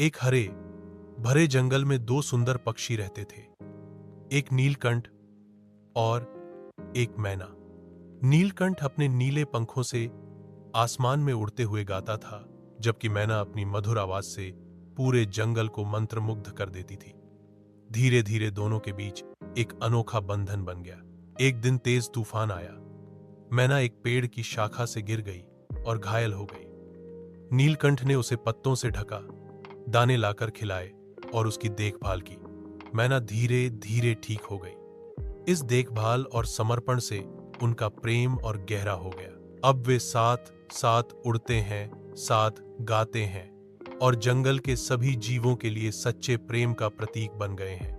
एक हरे भरे जंगल में दो सुंदर पक्षी रहते थे, एक नीलकंठ और एक मैना। नीलकंठ अपने नीले पंखों से आसमान में उड़ते हुए गाता था, जबकि मैना अपनी मधुर आवाज से पूरे जंगल को मंत्रमुग्ध कर देती थी। धीरे धीरे दोनों के बीच एक अनोखा बंधन बन गया। एक दिन तेज तूफान आया। मैना एक पेड़ की शाखा से गिर गई और घायल हो गई। नीलकंठ ने उसे पत्तों से ढका, दाने लाकर खिलाए और उसकी देखभाल की। मैना धीरे धीरे ठीक हो गई। इस देखभाल और समर्पण से उनका प्रेम और गहरा हो गया। अब वे साथ साथ उड़ते हैं, साथ गाते हैं और जंगल के सभी जीवों के लिए सच्चे प्रेम का प्रतीक बन गए हैं।